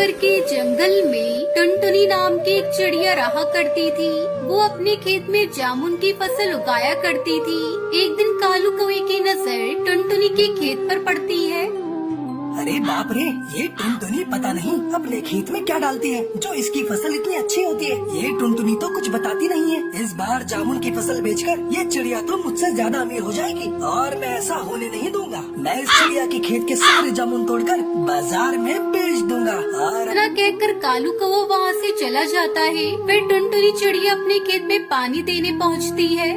नगर के जंगल में टुनटुनी नाम की एक चिड़िया रहा करती थी। वो अपने खेत में जामुन की फसल उगाया करती थी। एक दिन कालू कौवे की नजर टुनटुनी के खेत पर पड़ती है। अरे बाप रे, ये टुनटुनी पता नहीं अपने खेत में क्या डालती है जो इसकी फसल इतनी अच्छी होती है। ये टुनटुनी तो कुछ बताती नहीं है। इस बार जामुन की फसल बेचकर ये चिड़िया तो मुझसे ज्यादा अमीर हो जाएगी और मैं ऐसा होने नहीं दूंगा। मैं इस चिड़िया के खेत के सारे जामुन तोड़कर बाजार में बेच दूंगा। और इतना कहकर कालू कौवा वहाँ से चला जाता है। फिर टुनटुनी चिड़िया अपने खेत में पानी देने पहुँचती है।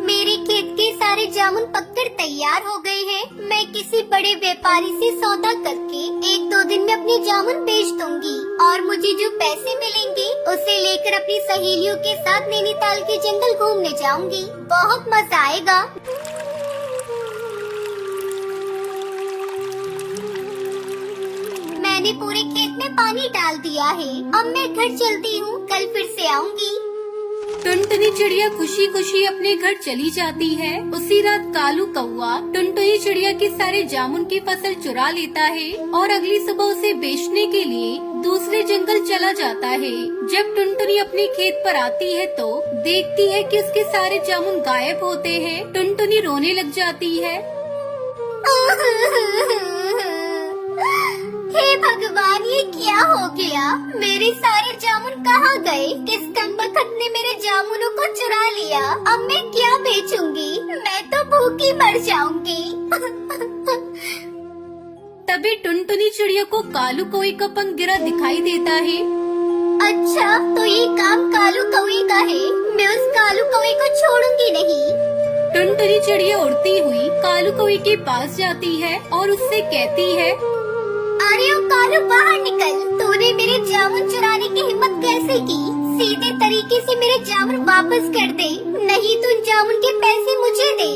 मेरे खेत के सारे जामुन पककर तैयार हो गए हैं। मैं किसी बड़े व्यापारी से सौदा करके 1-2 दिन में अपने जामुन बेच दूंगी और मुझे जो पैसे मिलेंगे उसे लेकर अपनी सहेलियों के साथ नैनीताल के जंगल घूमने जाऊंगी। बहुत मजा आएगा। मैंने पूरे खेत में पानी डाल दिया है। अब मैं घर चलती हूँ, कल फिर से आऊंगी। टुनटुनी चिड़िया खुशी खुशी अपने घर चली जाती है। उसी रात कालू कौवा टुनटुनी चिड़िया के सारे जामुन की फसल चुरा लेता है और अगली सुबह उसे बेचने के लिए दूसरे जंगल चला जाता है। जब टुनटुनी अपने खेत पर आती है तो देखती है कि उसके सारे जामुन गायब होते हैं। टुनटुनी रोने लग जाती है। हे भगवान, ये क्या हो गया? मेरे सारे जामुन कहाँ गए? किस कमबख्त ने मेरे जामुनों को चुरा लिया? अब मैं क्या बेचूंगी? मैं तो भूखी मर जाऊंगी। तभी टुनटुनी चिड़िया को कालू कौवे का पंख गिरा दिखाई देता है। अच्छा, तो ये काम कालू कौवे का है। मैं उस कालू कौवे को छोड़ूंगी नहीं। टुनटुनी चिड़िया उड़ती हुई कालू कौवे के पास जाती है और उससे कहती है, अरे ओ कालू, बाहर निकल। तूने मेरे जामुन चुराने की हिम्मत कैसे की? सीधे तरीके से मेरे जामुन वापस कर दे, नहीं तो उन जामुन के पैसे मुझे दे।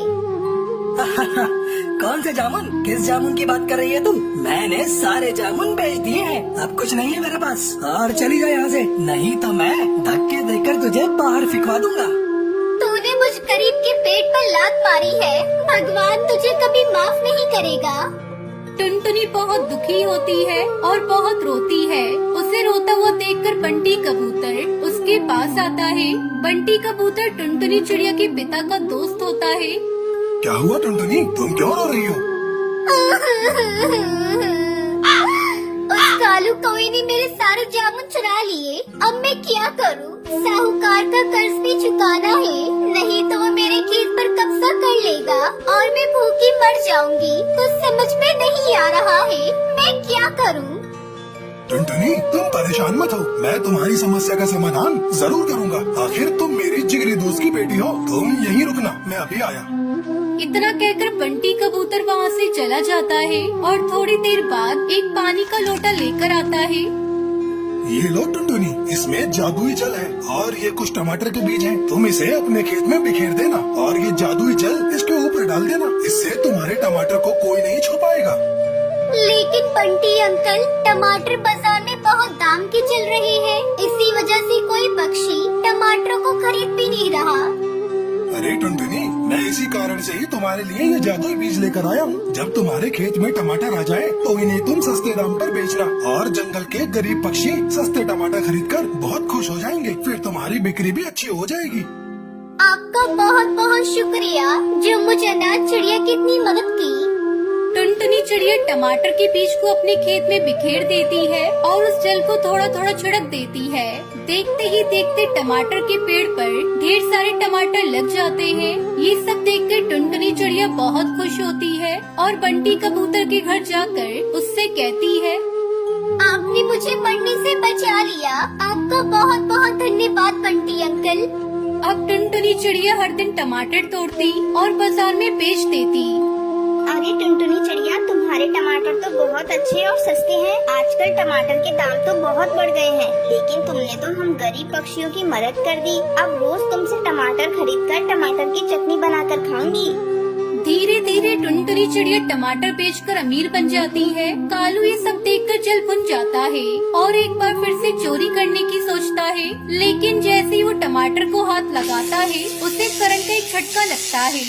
कौन से जामुन? किस जामुन की बात कर रही है तू? मैंने सारे जामुन बेच दिए हैं। अब कुछ नहीं है मेरे पास। और चली जा यहाँ से, नहीं तो मैं धक्के देकर तुझे बाहर फिकवा दूंगा। तूने मुझ गरीब के पेट पर लात मारी है। भगवान तुझे कभी माफ नहीं करेगा। टुनटुनी बहुत दुखी होती है और बहुत रोती है। उसे रोता हुआ देखकर बंटी कबूतर उसके पास आता है। बंटी कबूतर टुनटुनी चिड़िया के पिता का दोस्त होता है। क्या हुआ टुनटुनी, तुम क्यों रो रही हो? उस कालू कौवे ने मेरे सारे जामुन चुरा लिए। अब मैं क्या करूं? साहूकार का कर्ज भी चुकाना है, नहीं तो वो मेरे खेत पर कब्जा कर लेगा और मैं भूखी मर जाऊंगी। कुछ समझ में नहीं आ रहा है, मैं क्या करूं? टुनटुनी, तुम परेशान मत हो, मैं तुम्हारी समस्या का समाधान जरूर करूंगा। आखिर तुम मेरी जिगरी दोस्त की बेटी हो। तुम यहीं रुकना, मैं अभी आया। इतना कहकर बंटी कबूतर वहाँ से चला जाता है और थोड़ी देर बाद एक पानी का लोटा लेकर आता है। ये लो टुनटुनी, इसमें जादुई जल है और ये कुछ टमाटर के बीज हैं। तुम इसे अपने खेत में बिखेर देना और ये जादुई जल इसके ऊपर डाल देना। इससे तुम्हारे टमाटर को कोई नहीं छू पाएगा। लेकिन बंटी अंकल, टमाटर बाजार में बहुत दाम के चल रहे हैं। इसी वजह से कोई पक्षी टमाटरों को खरीद भी नहीं रहा। अरे टुनटुनी, मैं इसी कारण से ही तुम्हारे लिए ये जादुई बीज लेकर आया हूँ। जब तुम्हारे खेत में टमाटर आ जाए तो इन्हें तुम सस्ते दाम पर बेचना और जंगल के गरीब पक्षी सस्ते टमाटर खरीदकर बहुत खुश हो जाएंगे। फिर तुम्हारी बिक्री भी अच्छी हो जाएगी। आपका बहुत बहुत शुक्रिया जो मुझे अनाथ चिड़िया की इतनी मदद की। टुनटुनी चिड़िया टमाटर के बीज को अपने खेत में बिखेर देती है और उस जल को थोड़ा थोड़ा छिड़क देती है। देखते ही देखते टमाटर के पेड़ पर ढेर सारे टमाटर लग जाते हैं। ये सब देखकर टुनटुनी चिड़िया बहुत खुश होती है और बंटी कबूतर के घर जाकर उससे कहती है, आपने मुझे मरने से बचा लिया। आपका बहुत बहुत धन्यवाद बंटी अंकल। अब टुनटुनी चिड़िया हर दिन टमाटर तोड़ती और बाजार में बेच देती। अरे टुनटुनी चिड़िया, तुम्हारे टमाटर तो बहुत अच्छे और सस्ते हैं। आजकल टमाटर के दाम तो बहुत बढ़ गए हैं, लेकिन तुमने तो हम गरीब पक्षियों की मदद कर दी। अब रोज तुमसे टमाटर खरीदकर टमाटर की चटनी बनाकर खाऊंगी। धीरे धीरे टुनटुनी चिड़िया टमाटर बेचकर अमीर बन जाती है। कालू ये सब देखकर जल भुन जाता है और एक बार फिर से चोरी करने की सोचता है, लेकिन जैसे ही वो टमाटर को हाथ लगाता है उसे करंट का एक झटका लगता है।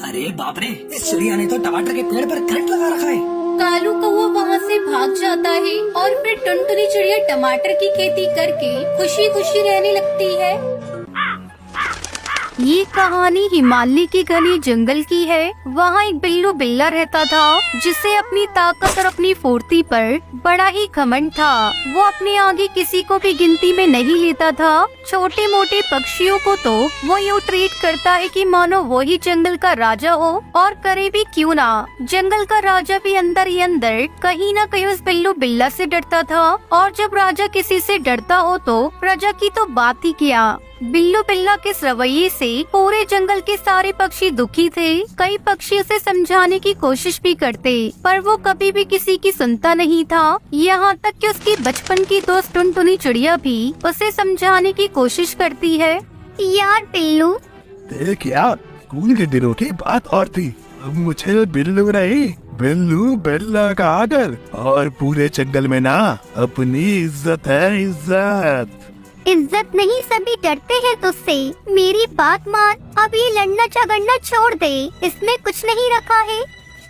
अरे बाप रे, इस चिड़िया ने तो टमाटर के पेड़ पर करंट लगा रखा है। कालू कौवा वहाँ से भाग जाता है और फिर टुनटुनी चिड़िया टमाटर की खेती करके खुशी खुशी रहने लगती है। ये कहानी हिमालय के घने जंगल की है। वहाँ एक बिल्लू बिल्ला रहता था जिसे अपनी ताकत और अपनी फुर्ती पर बड़ा ही घमंड था। वो अपने आगे किसी को भी गिनती में नहीं लेता था। छोटे मोटे पक्षियों को तो वो यूँ ट्रीट करता है कि मानो वो ही जंगल का राजा हो, और करे भी क्यों ना। जंगल का राजा भी अंदर ही अंदर कहीं न कहीं उस बिल्लू बिल्ला से डरता था, और जब राजा किसी से डरता हो तो प्रजा की तो बात ही क्या। बिल्लू बिल्ला के इस रवैये से पूरे जंगल के सारे पक्षी दुखी थे। कई पक्षी उसे समझाने की कोशिश भी करते, पर वो कभी भी किसी की सुनता नहीं था। यहाँ तक कि उसकी बचपन की दोस्त टुनटुनी चिड़िया भी उसे समझाने की कोशिश करती है। यार बिल्लू, देख यार, स्कूल के दिनों की बात और थी। अब मुझे बिल्लू नहीं, बिल्लू बिल्ला का आदर, और पूरे जंगल में ना अपनी इज्जत है, इज्जत। इज्जत नहीं, सभी डरते हैं तुझसे। मेरी बात मान, अब ये लड़ना झगड़ना छोड़ दे, इसमें कुछ नहीं रखा है।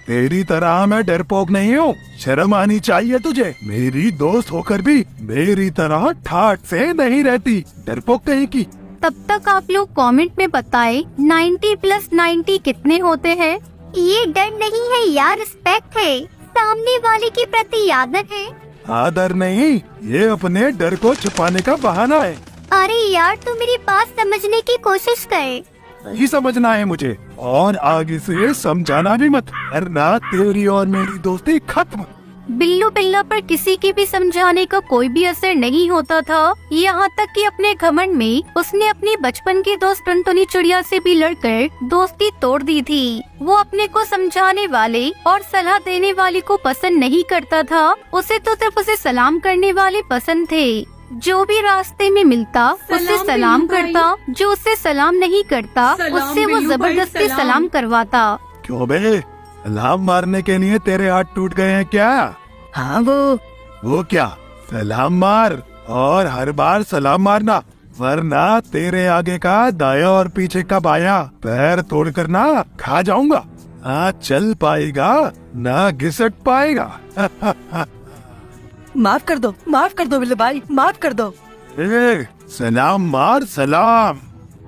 तेरी तरह मैं डरपोक नहीं हूँ, शर्म आनी चाहिए तुझे। मेरी दोस्त होकर भी मेरी तरह ठाठ से नहीं रहती, डरपोक कहीं की। तब तक आप लोग कमेंट में बताएं 90+90 कितने होते हैं। ये डर नहीं है यार, रिस्पेक्ट है, सामने वाले के प्रति आदर है। आदर नहीं, ये अपने डर को छुपाने का बहाना है। अरे यार, तू मेरी बात समझने की कोशिश कर। नहीं समझना है मुझे, और आगे से समझाना भी मत, वरना तेरी और मेरी दोस्ती खत्म। बिल्लू बिल्ला पर किसी की भी समझाने का कोई भी असर नहीं होता था। यहाँ तक कि अपने घमंड में उसने अपनी बचपन की दोस्त टुनटुनी चिड़िया से भी लड़कर दोस्ती तोड़ दी थी। वो अपने को समझाने वाले और सलाह देने वाले को पसंद नहीं करता था। उसे तो सिर्फ उसे सलाम करने वाले पसंद थे। जो भी रास्ते में मिलता उससे सलाम करता, जो उससे सलाम नहीं करता उससे वो जबरदस्ती सलाम करवाता। क्यों बे, सलाम मारने के लिए तेरे हाथ टूट गए हैं क्या? हाँ वो क्या, सलाम मार, और हर बार सलाम मारना, वरना तेरे आगे का दाया और पीछे का बाया पैर तोड़कर ना खा जाऊंगा। ना चल पाएगा ना घिसट पाएगा। माफ कर दो बिल्लू भाई, माफ कर दो। सलाम मार, सलाम।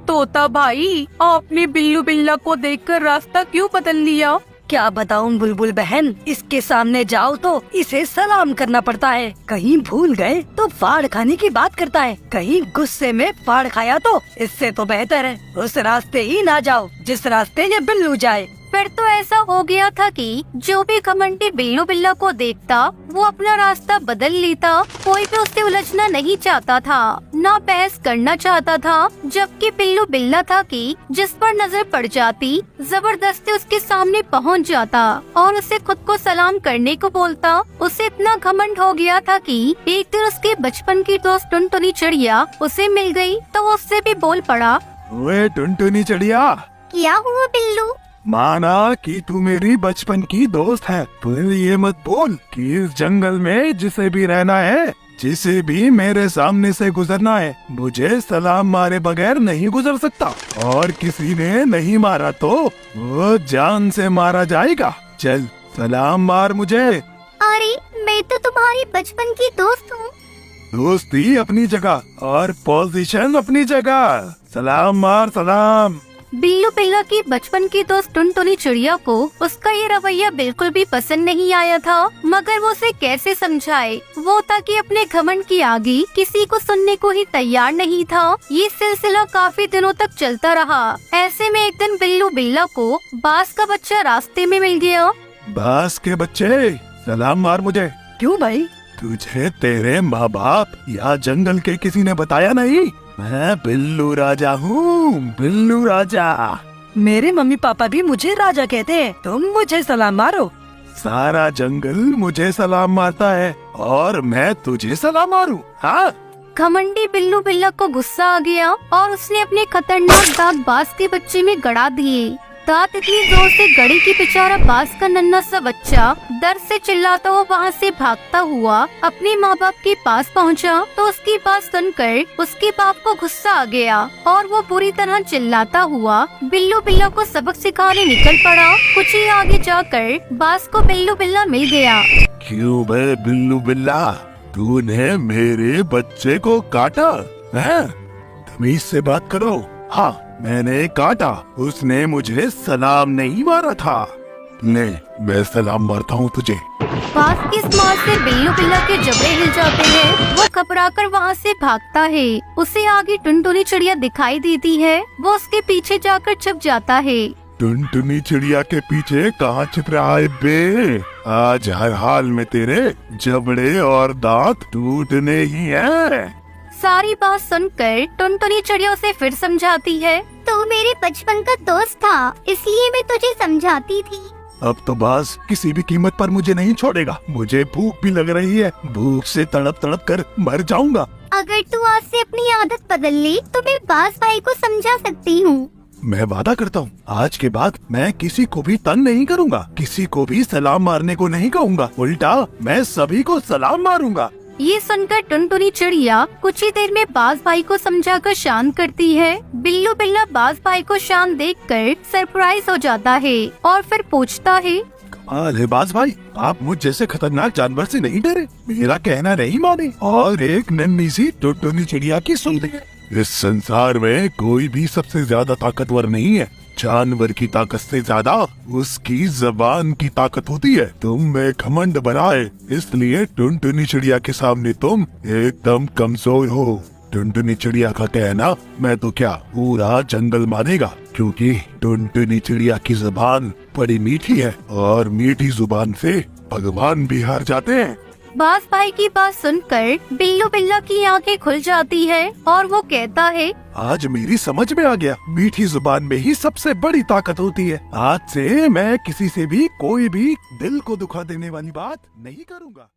तोता भाई, आपने बिल्लू बिल्ला को देखकर रास्ता क्यों बदल लिया? क्या बताऊं बुलबुल बहन, इसके सामने जाओ तो इसे सलाम करना पड़ता है। कहीं भूल गए तो फाड़ खाने की बात करता है, कहीं गुस्से में फाड़ खाया तो इससे तो बेहतर है उस रास्ते ही ना जाओ जिस रास्ते ये बिल्लू जाए। फिर तो ऐसा हो गया था कि जो भी घमंडी बिल्लू बिल्ला को देखता वो अपना रास्ता बदल लेता। कोई भी उससे उलझना नहीं चाहता था, ना बहस करना चाहता था। जबकि बिल्लू बिल्ला था कि जिस पर नजर पड़ जाती जबरदस्ती उसके सामने पहुंच जाता और उसे खुद को सलाम करने को बोलता। उसे इतना घमंड हो गया था कि एक दिन उसके बचपन की दोस्त टुनटुनी चिड़िया उसे मिल गई तो वो उससे भी बोल पड़ा। ओए टुनटुनी चिड़िया, क्या हुआ बिल्लू? माना कि तू मेरी बचपन की दोस्त है, पर ये मत बोल कि इस जंगल में जिसे भी रहना है, जिसे भी मेरे सामने से गुजरना है, मुझे सलाम मारे बगैर नहीं गुजर सकता। और किसी ने नहीं मारा तो वो जान से मारा जाएगा। चल सलाम मार मुझे। अरे मैं तो तुम्हारी बचपन की दोस्त हूँ। दोस्ती अपनी जगह और पोजीशन अपनी जगह। सलाम मार, सलाम। बिल्लू बिल्ला की बचपन की दोस्त टुनटुनी चिड़िया को उसका ये रवैया बिल्कुल भी पसंद नहीं आया था, मगर वो उसे कैसे समझाए। वो था कि अपने घमंड की आगे किसी को सुनने को ही तैयार नहीं था। ये सिलसिला काफी दिनों तक चलता रहा। ऐसे में एक दिन बिल्लू बिल्ला को बास का बच्चा रास्ते में मिल गया। बास के बच्चे, सलाम मार मुझे। क्यों भाई? तुझे तेरे माँ बाप या जंगल के किसी ने बताया नहीं? मैं बिल्लू राजा हूँ, बिल्लू राजा। मेरे मम्मी पापा भी मुझे राजा कहते हैं, तुम मुझे सलाम मारो। सारा जंगल मुझे सलाम मारता है और मैं तुझे सलाम मारूं? हाँ? घमंडी बिल्लू बिल्ला को गुस्सा आ गया और उसने अपने खतरनाक दांत बास के बच्चे में गड़ा दिए। दांत इतनी जोर से गड़ी कि बेचारा बास का नन्हा सा बच्चा दर्द से चिल्लाता हुआ वहाँ से भागता हुआ अपने माँ बाप के पास पहुँचा। तो उसकी बात सुनकर उसके बाप को गुस्सा आ गया और वो बुरी तरह चिल्लाता हुआ बिल्लू बिल्ला को सबक सिखाने निकल पड़ा। कुछ ही आगे जाकर बास को बिल्लू बिल्ला मिल गया। क्यों बे बिल्लू बिल्ला, तूने मेरे बच्चे को काटा है? तमीज से बात करो। हाँ, मैंने काटा, उसने मुझे सलाम नहीं मारा था। ले, मैं सलाम मारता हूँ तुझे। बास की इस मार से बिल्लू बिल्ला के जबड़े हिल जाते हैं। वो घबराकर वहाँ से भागता है। उसे आगे टुनटुनी चिड़िया दिखाई देती है। वो उसके पीछे जाकर छुप जाता है। टुनटुनी चिड़िया के पीछे कहाँ छिप रहा है बे? आज हर हाल में तेरे जबड़े और दांत टूटने ही हैं। सारी बात सुनकर टुनटुनी चिड़िया उसे फिर समझाती है। तू मेरे बचपन का दोस्त था, इसलिए मैं तुझे समझाती थी। अब तो बास किसी भी कीमत पर मुझे नहीं छोड़ेगा। मुझे भूख भी लग रही है, भूख से तड़प तड़प कर मर जाऊंगा। अगर तू आज से अपनी आदत बदल ली तो मैं बास भाई को समझा सकती हूँ। मैं वादा करता हूँ, आज के बाद मैं किसी को भी तंग नहीं करूँगा, किसी को भी सलाम मारने को नहीं कहूँगा, उल्टा मैं सभी को सलाम मारूंगा। ये सुनकर टुनटुनी चिड़िया कुछ ही देर में बाज भाई को समझाकर शांत करती है। बिल्लू बिल्ला बाज भाई को शांत देखकर सरप्राइज हो जाता है और फिर पूछता है, कमाल है बाज भाई, आप मुझ जैसे खतरनाक जानवर से नहीं डरे, मेरा कहना नहीं माने और एक नन्ही सी टुनटुनी चिड़िया की सुन ली। इस संसार में कोई भी सबसे ज्यादा ताकतवर नहीं है। जानवर की ताकत से ज्यादा उसकी जबान की ताकत होती है। तुम में घमंड बनाए, इसलिए टुनटुनी चिड़िया के सामने तुम एकदम कमजोर हो। टुनटुनी चिड़िया का कहना मैं तो क्या पूरा जंगल मानेगा, क्योंकि टुनटुनी चिड़िया की जबान बड़ी मीठी है और मीठी जुबान से भगवान भी हार जाते हैं। बाज भाई की बात सुनकर बिल्लू बिल्ला की आंखें खुल जाती है और वो कहता है, आज मेरी समझ में आ गया, मीठी जुबान में ही सबसे बड़ी ताकत होती है। आज से मैं किसी से भी कोई भी दिल को दुखा देने वाली बात नहीं करूँगा।